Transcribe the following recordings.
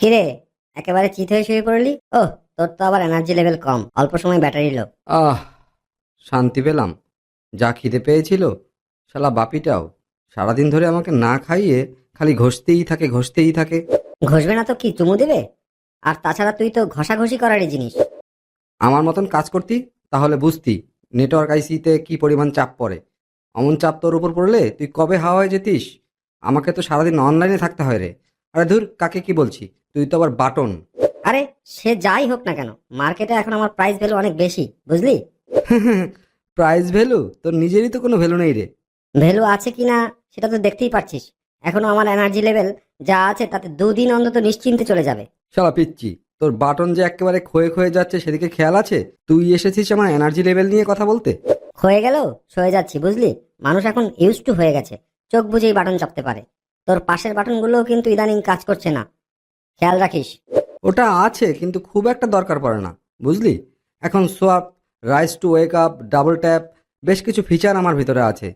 কিরে, একেবারে চিত হয়ে শুয়ে পড়লি? ওহ, তোর তো আবার এনার্জি লেভেল কম, অল্প সময় ব্যাটারি লো। আহ, শান্তি পেলাম। যা খিদে পেয়েছিল, শালা বাপিটাও সারাদিন ধরে আমাকে না খাইয়ে খালি ঘষতেই থাকে। ঘষবে না তো কি চুমু দেবে? আর তাছাড়া তুই তো ঘষাঘষি করারই জিনিস। আমার মতন কাজ করতি তাহলে বুঝতি নেটওয়ার্ক আইসিতে কি পরিমাণ চাপ পড়ে। অমন চাপ তোর উপর পড়লে তুই কবে হাওয়া হয়ে যেতিস। আমাকে তো সারাদিন অনলাইনে থাকতে হয় রে। আরে ধুর, কাকে কি বলছি, তুই তো আবার বাটন। আরে, সে যাই হোক না কেন, মার্কেটে এখন আমার প্রাইস ভ্যালু অনেক বেশি, বুঝলি? প্রাইস ভ্যালু তোর নিজেরই তো কোনো ভ্যালু নেই রে। ভ্যালু আছে কিনা সেটা তো দেখতেই পাচ্ছিস। এখনো আমার এনার্জি লেভেল যা আছে তাতে 2 দিন অন্তত নিশ্চিন্তে চলে যাবে। শালা পিচ্ছি, তোর বাটন যে একেবারে ক্ষয়ে ক্ষয়ে যাচ্ছে সেদিকে খেয়াল আছে? তুই এসেছিস আমার এনার্জি লেভেল নিয়ে কথা বলতে? হয়ে গেলেও সয়ে যাচ্ছি, বুঝলি? মানুষ এখন ইউজ টু হয়ে গেছে, চোখ বুঝেই বাটন চাপতে পারে। তোর পাশের বাটনগুলোও কিন্তু ইদানিং কাজ করছে না, খেয়াল রাখিস। ওটা আছে কিন্তু খুব একটা দরকার পড়ে না, বুঝলি। এখন swap, raise to wake up, double tap, বেশ কিছু ফিচার আমার ভিতরে আছে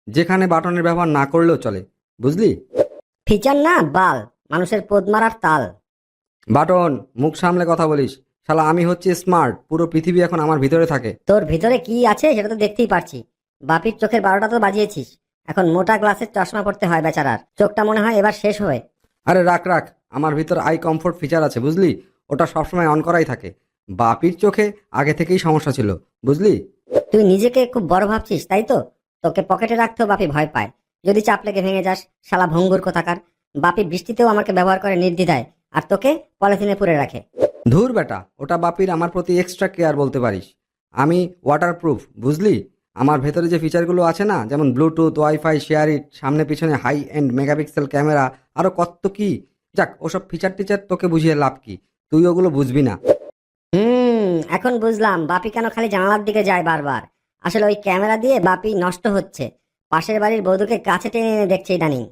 যেখানে বাটনের ব্যবহার না করলেও চলে, বুঝলি। ফিচার না বাল, মানুষের পোদ মারার তাল। বাটন, মুখ সামলে কথা বলিস। শালা আমি হচ্ছি স্মার্ট, পুরো পৃথিবী এখন আমার ভিতরে থাকে। তোর ভিতরে কি আছে সেটা তো দেখতেই পারছি। বাপির চোখের 12টা তো বাজিয়েছিস, এখন মোটা গ্লাসের চশমা পড়তে হয় বেচারার, চোখটা মনে হয় এবার শেষ হবে। আরে রাখ রাখ, আমার ভিতর আই কমফোর্ট ফিচার আছে, বুঝলি। ওটা সবসময় অন করাই থাকে। বাপির চোখে আগে থেকেই সমস্যা ছিল, বুঝলি। তুই নিজেকে খুব বড় ভাবছিস, তাই তো? তোকে পকেটে রাখতেও বাপি ভয় পায়, যদি চাপ লেগে ভেঙে যাস। শালা ভঙ্গুর কোথাকার। বাপি বৃষ্টিতেও আমাকে ব্যবহার করে নির্দ্বিধায়, আর তোকে পলিথিনে পুরে রাখে। ধুর বেটা, ওটা বাপির আমার প্রতি এক্সট্রা কেয়ার বলতে পারিস। আমি ওয়াটারপ্রুফ, বুঝলি। আমার ভেতরে যে ফিচারগুলো আছে না, যেমন ব্লুটুথ, ওয়াইফাই, শেয়ার ইট, সামনে পিছনে হাই এন্ড মেগাপিক্সেল ক্যামেরা, আরও কত কি। যাক, ওসব ফিচার টিচার তোকে বুঝিয়ে লাভ কি, তুই ওগুলো বুঝবি না। এখন বুঝলাম বাপি কেন খালি জানালার দিকে যায় বারবার। আসলে ওই ক্যামেরা দিয়ে বাপি নষ্ট হচ্ছে, পাশের বাড়ির বৌদুকে কাছে টেনে এনে দেখছে ইদানিং।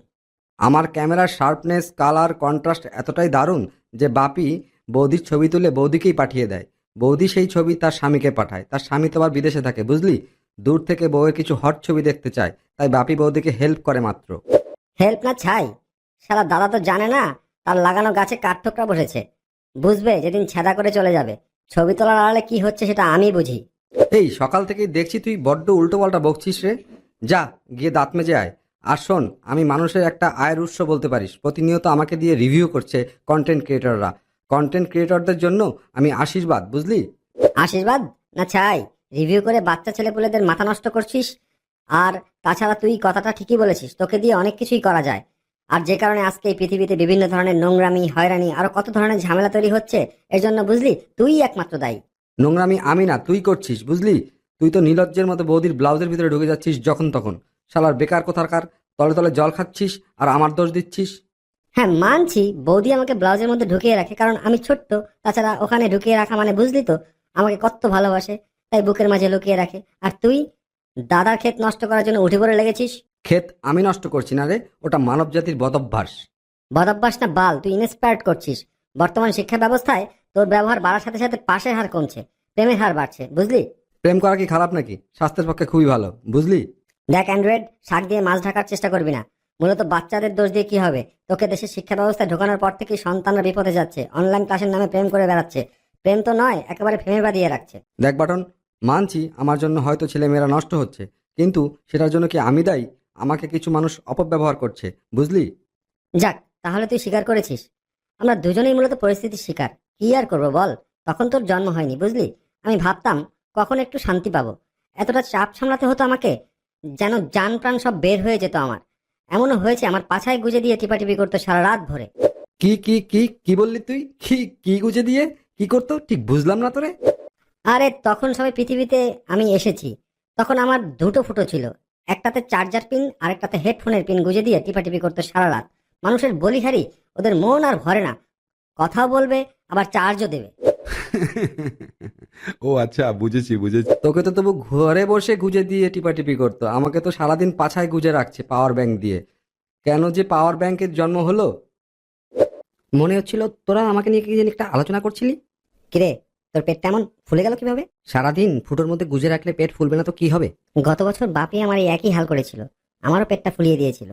আমার ক্যামেরার শার্পনেস, কালার, কন্ট্রাস্ট এতটাই দারুণ যে বাপি বৌদির ছবি তুলে বৌদিকেই পাঠিয়ে দেয়। বৌদি সেই ছবি তার স্বামীকে পাঠায়, তার স্বামী তো আবার বিদেশে থাকে, বুঝলি। দূর থেকে বউয়ের কিছু হট ছবি দেখতে চায়, তাই বাপি বৌদিকে হেল্প করে মাত্র। হেল্প না ছাই, শালা দাদা তো জানে না তার লাগানো গাছে কাঠঠোকরা বসেছে। বুঝবে যেদিন ছেদা করে চলে যাবে। ছবি তোলার আড়ালে কি হচ্ছে সেটা আমি বুঝি। এই সকাল থেকেই দেখছি তুই বড্ড উল্টো পাল্টা বকছিস রে। যা, গিয়ে দাঁত মেজে আয়। আর শোন, আমি মানুষের একটা আয়ের উৎস বলতে পারিস। প্রতিনিয়ত আমাকে দিয়ে রিভিউ করছে কন্টেন্ট ক্রিয়েটররা। কন্টেন্ট ক্রিয়েটরদের জন্য আমি আশীর্বাদ, বুঝলি। আশীর্বাদ না ছাই, রিভিউ করে বাচ্চা ছেলেপুলেদের মাথা নষ্ট করছিস। আর তাছাড়া তুই কথাটা ঠিকই বলেছিস, তোকে দিয়ে অনেক কিছুই করা যায়। আর যে কারণে আজকে এই পৃথিবীতে বিভিন্ন ধরনের নোংরামি, হয়রানি, আরো কত ধরনের ঝামেলা তৈরি হচ্ছে, এর জন্য বুঝলি তুই একমাত্র দায়ী। নোংরামি আমি না, তুই করছিস, বুঝলি। তুই তো নির্লজ্জের মতো বৌদির ব্লাউজের ভিতরে ঢুকে যাচ্ছিস যখন তখন। শালার বেকার কোথাকার, তলে তলে জল খাচ্ছিস আর আমার দোষ দিচ্ছিস। হ্যাঁ মানছি, বৌদি আমাকে ব্লাউজের মধ্যে ঢুকিয়ে রাখে কারণ আমি ছোট্ট। তাছাড়া ওখানে ঢুকিয়ে রাখা মানে বুঝলি তো, আমাকে কত ভালোবাসে, তাই বুকের মাঝে লুকিয়ে রাখে। আর তুই দাদার ক্ষেত নষ্ট করার জন্য উঠে পড়ে লেগেছিস। ক্ষেত আমি নষ্ট করছি না রে, ওটা মানব জাতির বদভ্যাস। বদভ্যাস না বাল, তুই ইন্সপায়ার্ড করছিস। বর্তমান শিক্ষা ব্যবস্থায় তোর ব্যবহার বাড়ার সাথে সাথে পাশের হার কমছে, প্রেমের হার বাড়ছে, বুঝলি? প্রেম করা কি খারাপ নাকি? স্বাস্থ্যের পক্ষে খুবই ভালো, বুঝলি। দেখ অ্যান্ড্রয়েড, শাক দিয়ে মাছ ঢাকার চেষ্টা করবি না। মূলত বাচ্চাদের দোষ দিয়ে কি হবে? তোকে দেশের শিক্ষা ব্যবস্থায় ঢোকানোর পর থেকেই সন্তানরা বিপদে যাচ্ছে, অনলাইন ক্লাসের নামে প্রেম করে বেড়াচ্ছে। প্রেম তো নয়, একেবারে ফেমে বাঁধিয়ে রাখছে। দেখ বাটন, মানছি আমার জন্য হয়তো ছেলেমেয়েরা নষ্ট হচ্ছে, কিন্তু সেটার জন্য কি আমি দায়ী? আমাকে কিছু মানুষ অপব্যবহার করছে, বুঝলি। যাক, তাহলে তুই স্বীকার করেছিস। আমরা দুজনেই মূলত পরিস্থিতির শিকার। কি আর করবো বল, তখন তোর জন্ম হয়নি, বুঝলি। আমি ভাবতাম কখন একটু শান্তি পাবো, এতটা চাপ সামলাতে হতো আমাকে, যেন জান প্রাণ সব বের হয়ে যেত আমার। এমনও হয়েছে আমার পাছায় গুজে দিয়ে টিপাটিপি করতো সারা রাত ভরে। কি কি কি কি বললি তুই? কি কি গুজে দিয়ে কি করতো ঠিক বুঝলাম না তোরে। আরে তখন সবাই পৃথিবীতে আমি এসেছি, তখন আমার দুটো ফুটো ছিল। একটাতে চার্জার পিন, আরেকটাতে হেডফোনের পিন গুজে দিয়ে টিপাটিপি করতো সারা রাত। মানুষের বলিহারি, ওদের মন আর ভরে না, কথাও বলবে আবার চার্জও দেবে। ও আচ্ছা, বুঝেছি বুঝেছি। তোকে তো তবু ঘরে বসে গুজে দিয়ে টিপাটিপি করতো, আমাকে তো সারাদিন পাছায় গুজে রাখছে পাওয়ার ব্যাংক দিয়ে। কেন যে পাওয়ার ব্যাংকের জন্ম হলো? মনে হচ্ছিল তোরা আমাকে নিয়ে কি জানি একটা আলোচনা করছিলি। কিরে, তোর পেটটা এমন ফুলে গেল কিভাবে? সারাদিন ফুটোর মধ্যে গুজে রাখলে পেট ফুলবে না তো কি হবে? গত বছর বাপি আমার এই একই হাল করেছিল, আমারও পেটটা ফুলিয়ে দিয়েছিল।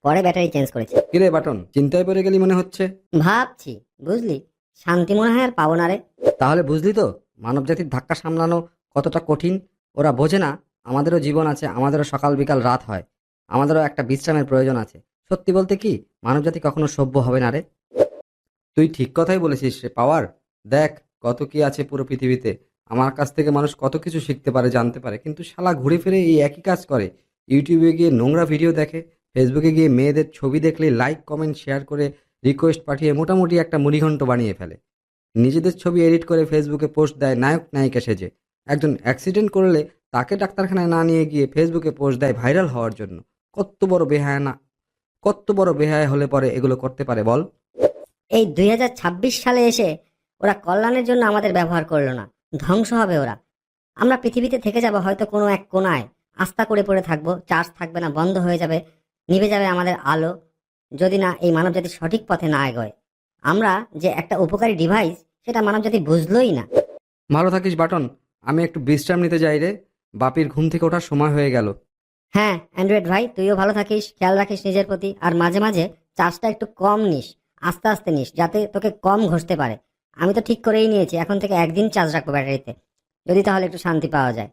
পরে ব্যাটারি চেঞ্জ করেছি। কিরে বাটন, চিন্তায় পড়ে গেলি মনে হচ্ছে। ভাবছি, বুঝলি, শান্তি মনে হয় আর পাবো না রে। তাহলে বুঝলি তো মানবজাতির ধাক্কা সামলানো কতটা কঠিন। ওরা বোঝে না আমাদেরও জীবন আছে, আমাদেরও সকাল বিকাল রাত হয়, আমাদেরও একটা বিশ্রামের প্রয়োজন আছে। সত্যি বলতে কি, মানবজাতি কখনো সভ্য হবে না রে। তুই ঠিক কথাই বলেছিস রে পাওয়ার। দেখ কত কি আছে পুরো পৃথিবীতে। আমার কাছ থেকে মানুষ কত কিছু শিখতে পারে, জানতে পারে, কিন্তু শালা ঘুরে ফিরে এই একই কাজ করে। ইউটিউবে গিয়ে নোংরা ভিডিও দেখে, ফেসবুকে গিয়ে মেয়েদের ছবি দেখলে লাইক কমেন্ট শেয়ার করে রিকোয়েস্ট পাঠিয়ে মোটামুটি একটা মুড়িঘণ্ট বানিয়ে ফেলে। নিজেদের ছবি এডিট করে ফেসবুকে পোস্ট দেয় নায়ক নায়িকা সেজে। একজন অ্যাক্সিডেন্ট করলে তাকে ডাক্তারখানায় না নিয়ে গিয়ে ফেসবুকে পোস্ট দেয় ভাইরাল হওয়ার জন্য। কত বড় বেহায়া না, কত বড় বেহায়া হলে পরে এগুলো করতে পারে বল। এই 2026 সালে এসে ওরা কল্যাণের জন্য আমাদের ব্যবহার করলো না, ধ্বংস হবে ওরা। আমরা পৃথিবীতে থেকে যাব হয়তো কোনো এক কোনায়, আস্থা করে পড়ে থাকবো, চার্জ থাকবে না, বন্ধ হয়ে যাবে, নিভে যাবে আমাদের আলো, যদি না এই মানবজাতি সঠিক পথে না এগোয়। আমরা যে একটা উপকারী ডিভাইস, সেটা মানবজাতি বুঝলোই না। ভালো থাকিস বাটন, আমি একটু বিশ্রাম নিতে যাই রে। বাপির ঘুম থেকে ওঠার সময় হয়ে গেল। হ্যাঁ অ্যান্ড্রয়েড ভাই, তুইও ভালো থাকিস, খেয়াল রাখিস নিজের প্রতি, আর মাঝে মাঝে চার্জটা একটু কম নিস, আস্তে আস্তে নিস, যাতে তোকে কম ঘষতে পারে। আমি তো ঠিক করেই নিয়েছি, এখন থেকে একদিন চার্জ রাখবো ব্যাটারিতে, যদি তাহলে একটু শান্তি পাওয়া যায়।